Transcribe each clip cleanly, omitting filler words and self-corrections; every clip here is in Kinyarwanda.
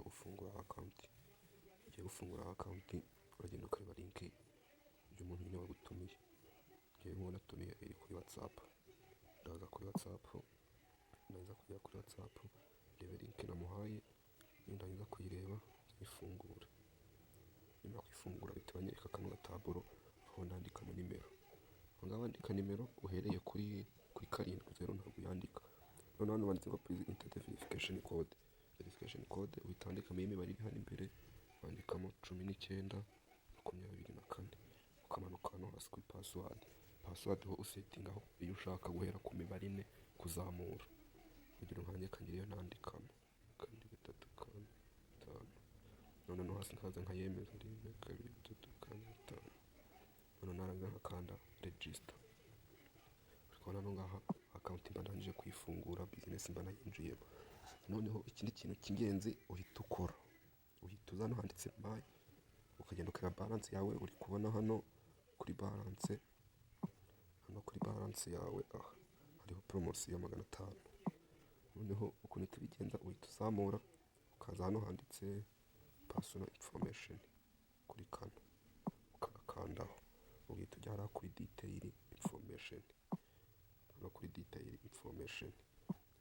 uburyo ufungura akawunti. Ugiye gufungura akawunti uragenda ukareba linki y'umuntu nyine wagutumiye. Ngewe nk'uwo natumiye iri kuri WhatsApp, ndaza kuri WhatsApp, ndaza kujya kuri WhatsApp ndebe linki namuhaye, nindangiza kuyireba nyifungura. Nimara kuyifungura bihita banyereka kano gataburo aho ndandikamo nimero. Aho ngaho wandika nimero uhereye kuri 7 ntabwo uyandika. Noneho hano banditse ngo please enter the verification code. Verification code uhita wandikamo imibare iri hano imbere, wandikamo 19 24, ukamanuka hano hasi kuri password. Password ho usetingaho iyo ushaka guhera ku mibare 4 kuzamura. Urugero nkanjye kangira nandikamo 1 2 3 4 5. Noneho hasi nkaza nkayemeza 1 2 3 4 5. Noneho narangiza nkakanda register. Urabona no ngaha account mba ndangije kuyifungura, business mba nayinjiyemo. Noneho ikindi kintu cy'ingenzi uhita ukora, uhita uza hano handitse buy, ukagenda ukareba balance yawe. Uri kubona hano kuri balance, yawe hariho promotion ya 500. Noneho ukuntu tubigenza, uhita uzamura ukaza hano handitse personal information kuri kano, ukakandaho. Uhita ujya kuri detail information, hano kuri detail information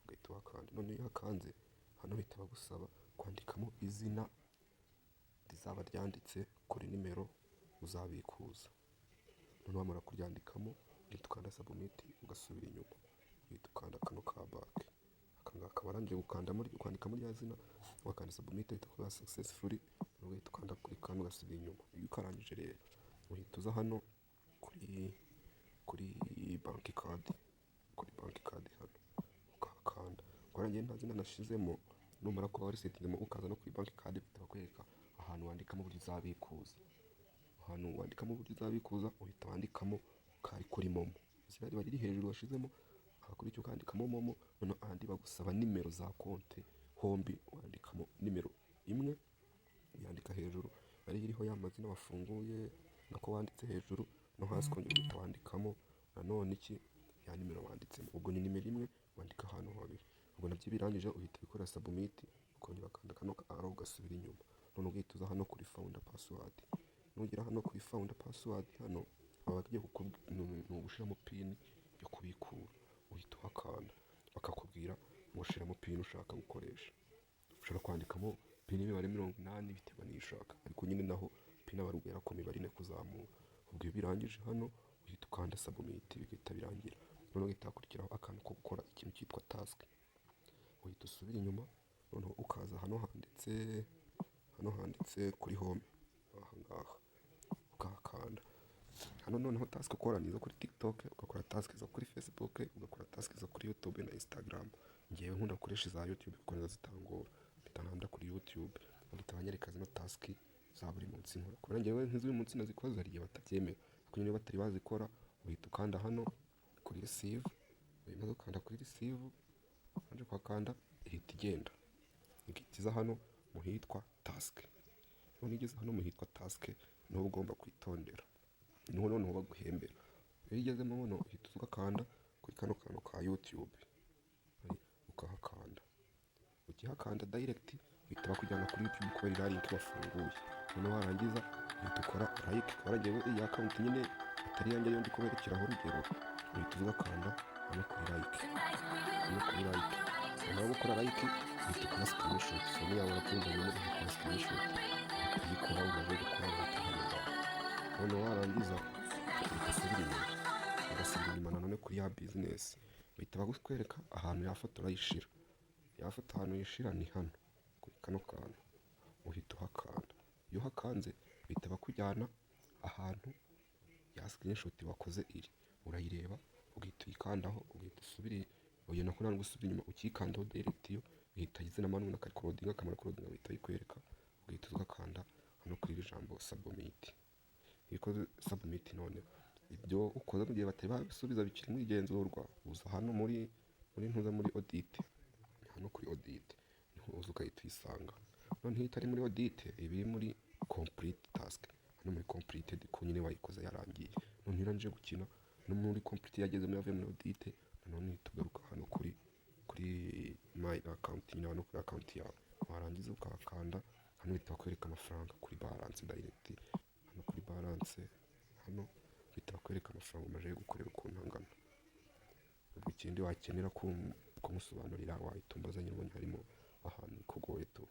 ugahita wakanda. None iyo hakanze hano hita bagusaba kwandikamo izina rizaba ryanditse kuri nimero uzabikuza. None wamara kuryandikamo uhita ukanda submit, ugasubira inyuma, uhita ukanda kano ka back. Akangaka warangije kwandikamo rya zina, wakanda submit uhita ukora successfully, uhita ukanda kuri kano ugasubira inyuma. Iyo ukarangije rero uhita uza hano kuri bank card, hano ukakanda. Warangiye nta zina nashizemo, numara kuba wari settingemo ukaza no kuri bank card bitakwereka ahantu wandikamo uburyo uzabikuza. Ahantu wandikamo uburyo uzabikuza uhita wandikamo kari kuri momo, izina riba riri hejuru washizemo, kuri cyo kandikamo momo. None ahandi bagusaba nimero za konte, hombi wandikamo nimero imwe yandika hejuru ari iriho y'amazina wafunguye nako wanditse hejuru, no hasi kongera wandikamo nanone iki ya nimero wanditsemo. Ubwo ni nimero imwe wandika ahantu habiri. Ubwo nabyo birangije uhita bikora submit, ukongera kanda kano arrow ugasubira inyuma. None ugahita uza hano kuri found password. Nugera hano kuri found password, hano baba bagiye gushiramo pin yo kubikura. Uhita uhakanda bakakubwira mushiramo pin ushaka gukoresha. Ushobora kwandikamo pin y'imibare 80 bitewe n'ishaka, ariko nyine naho pin abarugera ku mibare 4 kuzamura. Ubwo iyo birangije hano uhita ukanda submit, bigahita birangira. None uhita hakurikiraho akantu ko gukora ikintu cyitwa task. Uhita usubira inyuma, noneho ukaza hano handitse kuri home, aha ngaha ukahakanda. Hano noneho task ukora nizo kuri TikTok, ugakora task zo kuri Facebook, ugakora task zo kuri YouTube na Instagram. Ngewe nkunda gukoresha za YouTube kuko nizo zitangora. Bitanganda kuri YouTube bahita banyereka zino task za buri munsi nkora. Kubera ngewe nk'izo munsi nazikoze hari igihe batabyemera, ariko nyine batari bazikora uhita ukanda hano kuri receive. Umaze gukanda kuri receive, anje kwakanda ihita igenda ikiza hano muhitwa task. None igeze hano muhitwa task, niho ugomba kwitondera, niho noneho baguhembera. Iyo igezemo hano uhita ugakanda kuri kano kantu ka YouTube, ukahakanda. Ukihakanda direct uhita bakujyana kuri YouTube kubera link bafunguye. Noneho warangiza uhita ukora like. Waragewe iyi account nyine atari yanjye yo ndi kuberekeraho urugero, uhita ugakanda hano kuri like. Nyuma yo gukora like uhita ukora screenshot. Phone yawe urakumva nyine ukora screenshot, uyikora umaze gukora uhita. Noneho warangiza ugasubira inyuma nanone kuri ya business, bahita bagukwereka ahantu yafoto urayishira. Yafoto ahantu yishira ni hano kuri kano kantu, uhita uhakanda. Iyo hakanze bahita bakujyana ahantu ya screenshot wakoze iri, urayireba ugahita uyikandaho, ugahita usubira oya nako ntabwo usubira inyuma, ukikandaho direct yo ihita izina manu n'akari coding, akamara coding bahita yikwereka. Ugahita ugakanda hano kuri iri jambo submit. Ikoze submit, none ibyo ukoze mu gihe batari babisubiza bikiri mu igenzurwa, uza hano muri audit. Hano kuri audit niho uza ugahita uyisanga. None itari muri audit ibi muri complete task. Hano muri completed ko nyine wayikoze yarangiye. None irangije gukina no muri complete yagezemo yavuye muri audit. None tugaruka hano kuri my account nyine hano kuri account yawe, warangiza ukahakanda hano uhita bakwereka amafaranga kuri balance direct. Hano kuri balance hano uhita bakwereka amafaranga umaze gukorera ukuntu angana. Ubwo ikindi wakenera kumusobanurira wahita umbaza, nyine harimo ahantu kugoye tu.